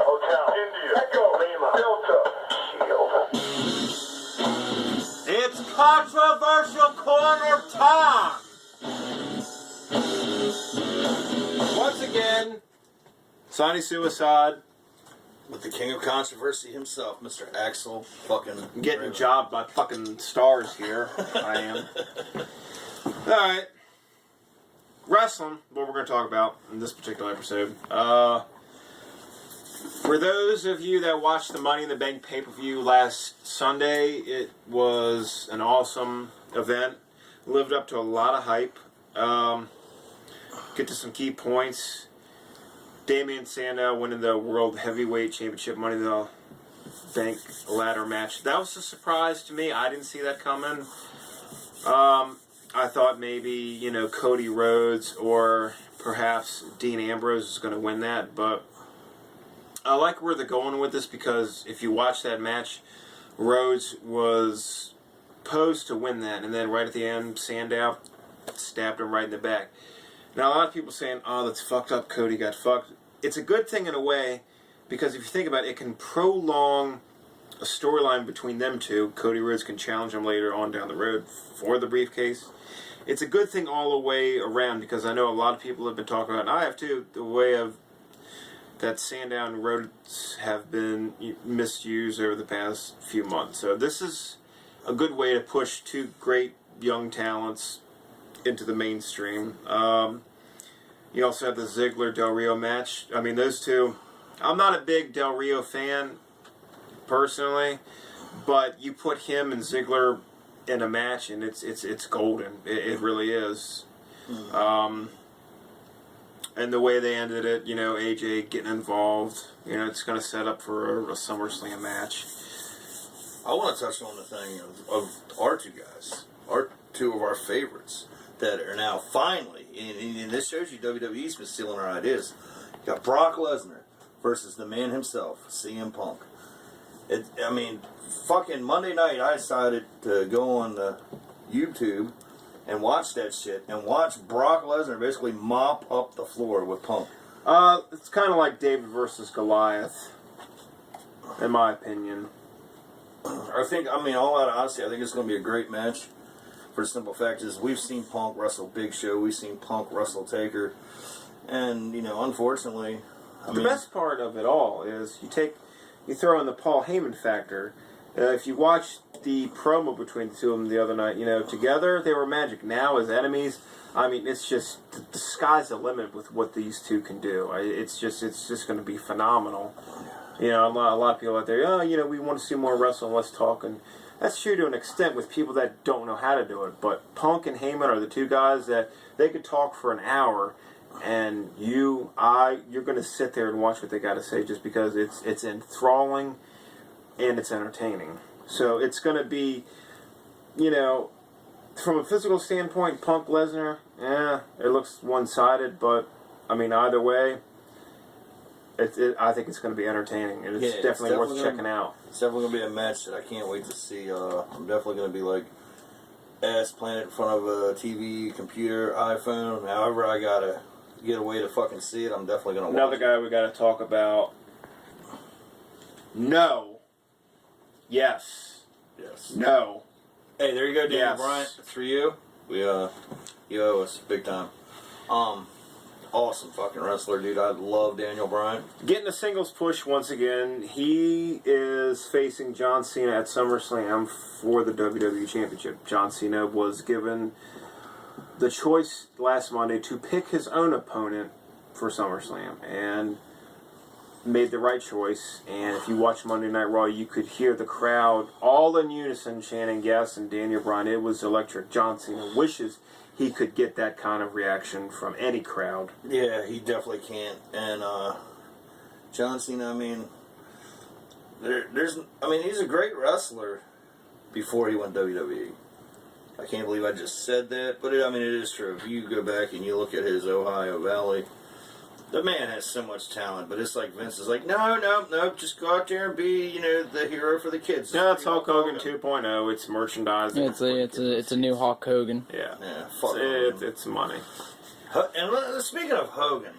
Hotel, India, Echo, Lima, Delta, Shield. It's controversial corner time! Once again, Sonny Suicide. With the king of controversy himself, Mr. Axel fucking Getting Draven. jobbed by fucking stars here. I am. Alright. Wrestling, what we're going to talk about in this particular episode. For those of you that watched the Money in the Bank pay-per-view last Sunday, it was an awesome event. Lived up to a lot of hype. Get to some key points. Damian Sandow winning the World Heavyweight Championship Money in the Bank ladder match. That was a surprise to me. I didn't see that coming. I thought maybe, Cody Rhodes or perhaps Dean Ambrose was going to win that, but I like where they're going with this because if you watch that match, Rhodes was posed to win that, and then right at the end, Sandow stabbed him right in the back. Now, a lot of people saying, oh, that's fucked up, Cody got fucked. It's a good thing in a way, because if you think about it, it can prolong a storyline between them two. Cody Rhodes can challenge him later on down the road for the briefcase. It's a good thing all the way around, because I know a lot of people have been talking about, and I have too, the way of that Sandow and Rhodes have been misused over the past few months. So this is a good way to push two great young talents into the mainstream. You also have the Ziggler-Del Rio match. I mean, those two, I'm not a big Del Rio fan, personally, but you put him and Ziggler in a match, and it's golden. It really is. And the way they ended it, AJ getting involved, it's going to set up for a SummerSlam match. I want to touch on the thing of our two guys, two of our favorites that are now finally, and this shows you WWE's been stealing our ideas. You got Brock Lesnar versus the man himself, CM Punk. Fucking Monday night, I decided to go on YouTube and watch that shit and watch Brock Lesnar basically mop up the floor with Punk. It's kind of like David versus Goliath, in my opinion. All out of honesty, I think it's going to be a great match. For the simple fact is, we've seen Punk wrestle Big Show, we've seen Punk wrestle Taker, and unfortunately, the best part of it all is you throw in the Paul Heyman factor. If you watch the promo between the two of them the other night, together they were magic. Now as enemies, it's just the sky's the limit with what these two can do. It's just going to be phenomenal. A lot of people out there, we want to see more wrestling, let's talk. And that's true to an extent with people that don't know how to do it. But Punk and Heyman are the two guys that they could talk for an hour, and you're going to sit there and watch what they got to say just because it's enthralling and it's entertaining. So it's going to be, from a physical standpoint, Punk Lesnar, it looks one-sided, but either way, I think it's going to be entertaining, and it's definitely worth checking out. It's definitely going to be a match that I can't wait to see. I'm definitely going to be ass planted in front of a TV, computer, iPhone. However I got to get a way to fucking see it, I'm definitely going to watch Another guy we got to talk about. No. Yes. Yes. No. Hey, there you go, Daniel Yes. Bryant. It's for you. You owe us big time. Awesome fucking wrestler, dude. I love Daniel Bryan. Getting a singles push once again. He is facing John Cena at SummerSlam for the WWE Championship. John Cena was given the choice last Monday to pick his own opponent for SummerSlam and made the right choice. And if you watch Monday Night Raw, you could hear the crowd all in unison chanting yes and Daniel Bryan. It was electric. John Cena wishes he could get that kind of reaction from any crowd. Yeah, he definitely can't. And John Cena, he's a great wrestler before he went WWE. I can't believe I just said that, but it is true. If you go back and you look at his Ohio Valley, the man has so much talent, but it's like Vince is like, no, just go out there and be, the hero for the kids. Yeah, it's Hulk Hogan 2.0. It's merchandising. It's a new Hulk Hogan. Yeah, fuck it's money. And speaking of Hogan,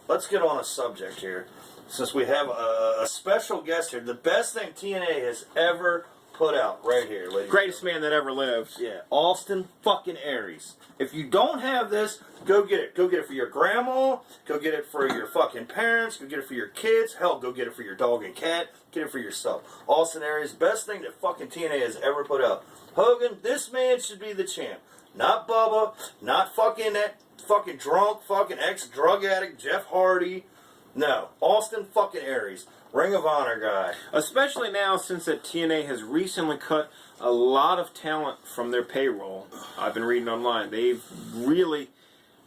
let's get on a subject here. since we have a special guest here, the best thing TNA has ever put out right here, ladies. Greatest man that ever lived. Yeah, Austin fucking Aries. If you don't have this, go get it. Go get it for your grandma. Go get it for your fucking parents. Go get it for your kids. Hell, go get it for your dog and cat. Get it for yourself. Austin Aries, best thing that fucking TNA has ever put out. Hogan, this man should be the champ. Not Bubba. Not fucking that fucking drunk, fucking ex-drug addict Jeff Hardy. No, Austin fucking Aries. Ring of Honor guy. Especially now since that TNA has recently cut a lot of talent from their payroll. I've been reading online. They've really,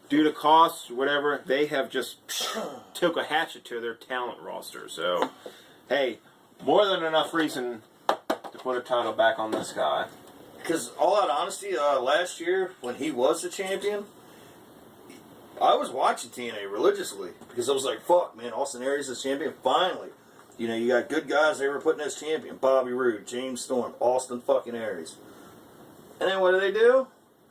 due to costs, whatever, they have just took a hatchet to their talent roster. So, hey, more than enough reason to put a title back on this guy. Because, all out honesty, last year, when he was the champion, I was watching TNA religiously. Because I was like, fuck, man, Austin Aries is champion, finally. You know, you got good guys they were putting as champion. Bobby Roode, James Storm, Austin fucking Aries. And then what do?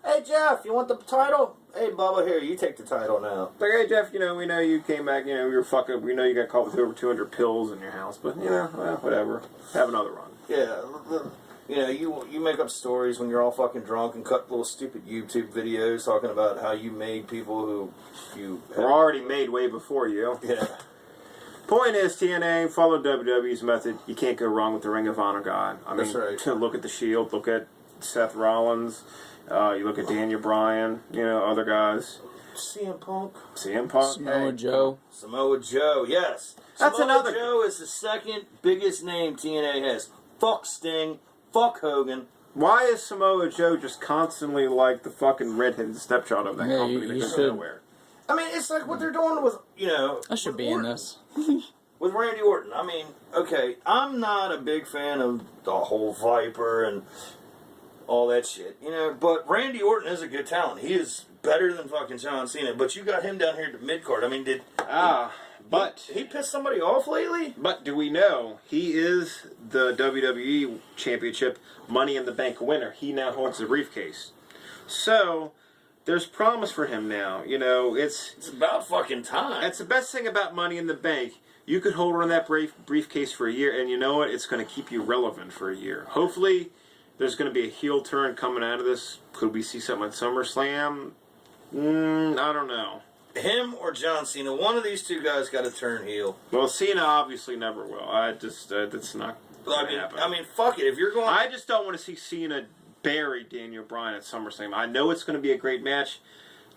Hey, Jeff, you want the title? Hey, Bubba, here, you take the title now. Like, hey, Jeff, you know, we know you came back, you know, you're fucking, we know you got caught with over 200 pills in your house, but, you know, well, whatever. Have another run. Yeah, you know, you make up stories when you're all fucking drunk and cut little stupid YouTube videos talking about how you made people who you... Were already made way before you. Yeah. Point is, TNA, follow WWE's method. You can't go wrong with the Ring of Honor guy. I mean, That's right. Look at the Shield, look at Seth Rollins, you look at Daniel Bryan, you know, other guys. CM Punk. CM Punk. Samoa Joe. Samoa Joe, yes. That's Samoa another- Joe is the second biggest name TNA has. Fuck Sting. Fuck Hogan. Why is Samoa Joe just constantly like the fucking redheaded stepchild of that Yeah, company you that goes should. nowhere? I mean, it's like what they're doing with, you know... I should with be in Orton. this. With Randy Orton. I mean, okay, I'm not a big fan of the whole Viper and all that shit, you know, but Randy Orton is a good talent. He is better than fucking John Cena, but you got him down here at the mid-card. I mean, But he pissed somebody off lately? But do we know he is the WWE Championship Money in the Bank winner? He now holds the briefcase. So there's promise for him now. You know, It's about fucking time. That's the best thing about Money in the Bank. You could hold on that briefcase for a year, and you know what? It's going to keep you relevant for a year. Hopefully, there's going to be a heel turn coming out of this. Could we see something at SummerSlam? I don't know. Him or John Cena, one of these two guys got to turn heel. Well, Cena obviously never will. I just, that's not going to happen. I mean, fuck it. If you're going... I just don't want to see Cena bury Daniel Bryan at SummerSlam. I know it's going to be a great match.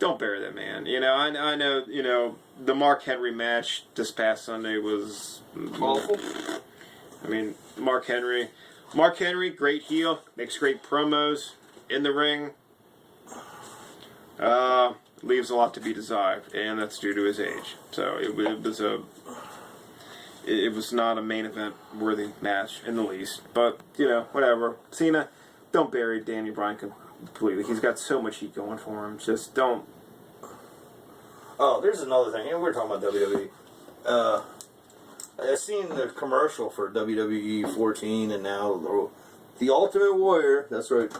Don't bury that man. You know, I know, you know, the Mark Henry match this past Sunday was awful. I mean, Mark Henry, great heel, makes great promos in the ring. Leaves a lot to be desired, and that's due to his age. So it was not a main event worthy match in the least. But you know, whatever. Cena, don't bury Daniel Bryan completely. He's got so much heat going for him. Just don't. Oh, there's another thing. And we're talking about WWE. I seen the commercial for WWE 14, and now the Ultimate Warrior. That's right.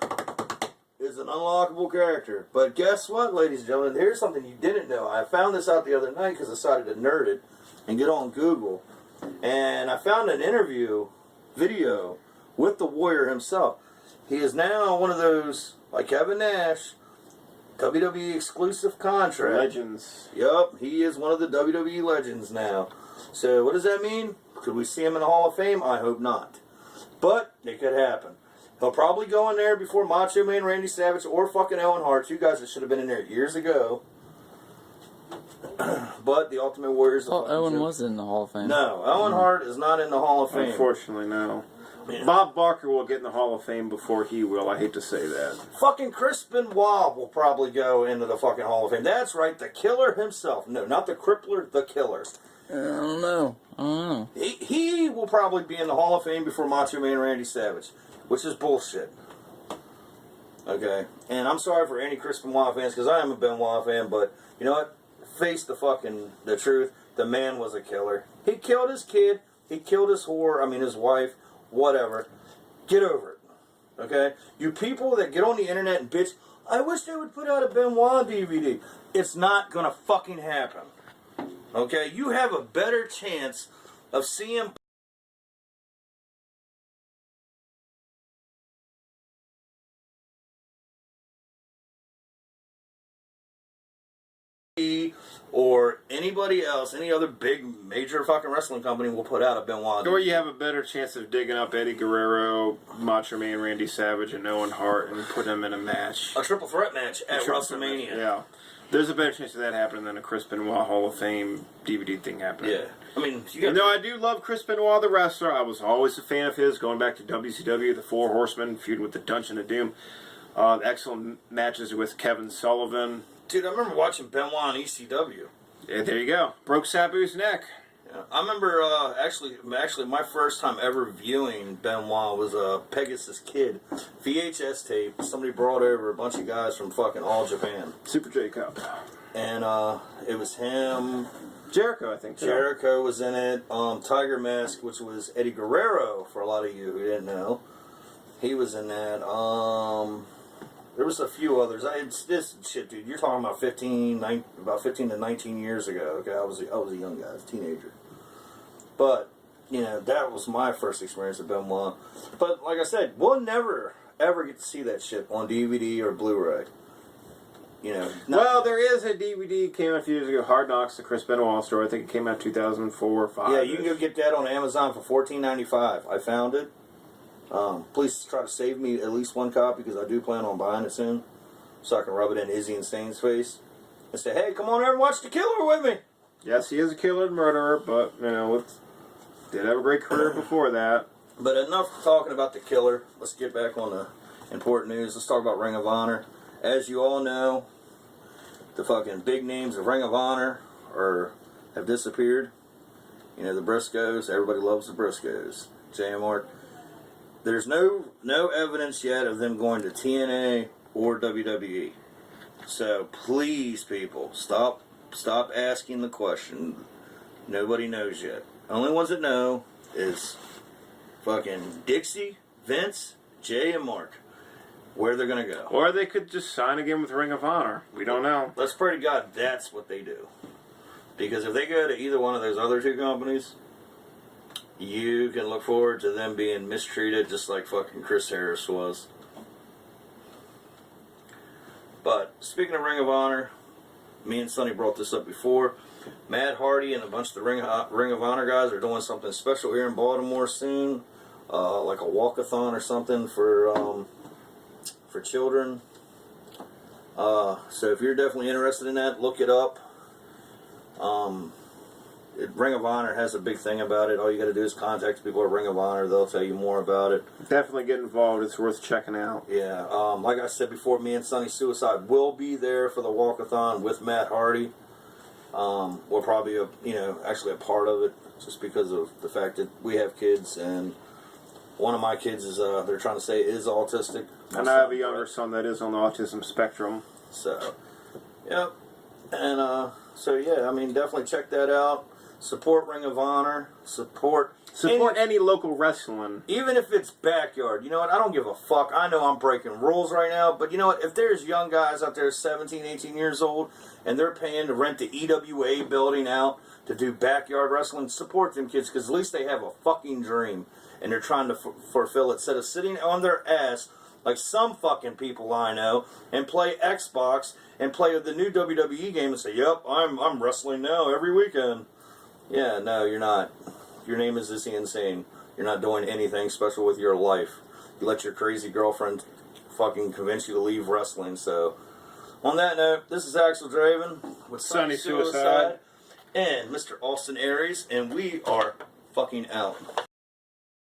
Is an unlockable character. But guess what, ladies and gentlemen? Here's something you didn't know. I found this out the other night because I decided to nerd it and get on Google. And I found an interview video with the Warrior himself. He is now one of those, like Kevin Nash, WWE exclusive contract. Legends. Yup, he is one of the WWE legends now. So what does that mean? Could we see him in the Hall of Fame? I hope not. But it could happen. He'll probably go in there before Macho Man, Randy Savage, or fucking Owen Hart. Two guys that should have been in there years ago. But the Ultimate Warrior's a Oh, fucking Owen joke. was in the Hall of Fame. No, Owen Hart is not in the Hall of Fame. Unfortunately, no. Yeah. Bob Barker will get in the Hall of Fame before he will. I hate to say that. Fucking Chris Benoit will probably go into the fucking Hall of Fame. That's right, the Killer himself. No, not the Crippler, the Killer. I don't know. He will probably be in the Hall of Fame before Macho Man Randy Savage, which is bullshit. Okay? And I'm sorry for any Chris Benoit fans, because I am a Benoit fan, but you know what? Face the truth. The man was a killer. He killed his kid. He killed his his wife. Whatever. Get over it. Okay? You people that get on the internet and bitch, I wish they would put out a Benoit DVD. It's not gonna fucking happen. Okay? You have a better chance of CM or anybody else, any other big major fucking wrestling company will put out a Benoit. Or you have a better chance of digging up Eddie Guerrero, Macho Man, Randy Savage, and Owen Hart and putting them in a match. A triple threat match at WrestleMania. Yeah. There's a better chance of that happening than a Chris Benoit Hall of Fame DVD thing happening. Yeah. I mean, you got. No, I do love Chris Benoit, the wrestler. I was always a fan of his, going back to WCW, the Four Horsemen, feud with the Dungeon of Doom. Excellent matches with Kevin Sullivan. Dude, I remember watching Benoit on ECW. Yeah, there you go. Broke Sabu's neck. Yeah. I remember actually my first time ever viewing Benoit was Pegasus Kid VHS tape. Somebody brought over a bunch of guys from fucking All Japan. Super J Cup. And it was him. Jericho, I think. Too. Jericho was in it. Tiger Mask, which was Eddie Guerrero, for a lot of you who didn't know. He was in that. There was a few others. It's this shit, dude. You're talking about 15 to 19 years ago. Okay, I was a young guy, I was a teenager. But you know, that was my first experience with Benoit. But like I said, we'll never ever get to see that shit on DVD or Blu-ray. You know. Well, there is a DVD came out a few years ago. Hard Knocks, the Chris Benoit story. I think it came out 2004 or 5. Yeah, you can go get that on Amazon for $14.95. I found it. Please try to save me at least one copy because I do plan on buying it soon, so I can rub it in Izzy and Stain's face and say, "Hey, come on over and watch The Killer with me." Yes, he is a killer and murderer, but you know, did have a great career before that. But enough talking about The Killer. Let's get back on the important news. Let's talk about Ring of Honor. As you all know, the fucking big names of Ring of Honor have disappeared. You know, the Briscoes. Everybody loves the Briscoes. JMR. There's no evidence yet of them going to TNA or WWE. So please, people, stop asking the question. Nobody knows yet. The only ones that know is fucking Dixie, Vince, Jay, and Mark. Where they're gonna go. Or they could just sign again with Ring of Honor. We don't know. Let's pray to God that's what they do. Because if they go to either one of those other two companies, you can look forward to them being mistreated just like fucking Chris Harris was. But speaking of Ring of Honor, me and Sonny brought this up before. Matt Hardy and a bunch of the Ring of Honor guys are doing something special here in Baltimore soon, like a walkathon or something for children. So if you're definitely interested in that, look it up. Ring of Honor has a big thing about it. All you got to do is contact people at Ring of Honor. They'll tell you more about it. Definitely get involved. It's worth checking out. Yeah. Like I said before, me and Sonny Suicide will be there for the walkathon with Matt Hardy. We're probably actually a part of it just because of the fact that we have kids, and one of my kids is they're trying to say is autistic. And I have a younger son that is on the autism spectrum. So, yep. And so yeah, I mean, definitely check that out. Support Ring of Honor. Support any local wrestling. Even if it's backyard. You know what? I don't give a fuck. I know I'm breaking rules right now, but you know what? If there's young guys out there 17, 18 years old, and they're paying to rent the EWA building out to do backyard wrestling, support them kids, because at least they have a fucking dream, and they're trying to fulfill it. Instead of sitting on their ass like some fucking people I know and play Xbox and play the new WWE game and say, "Yep, I'm wrestling now every weekend." Yeah, no, you're not. Your name is Izzy Insane. You're not doing anything special with your life. You let your crazy girlfriend fucking convince you to leave wrestling. So, on that note, this is Axel Draven with Sonny Suicide Suicide and Mr. Austin Aries, and we are fucking out.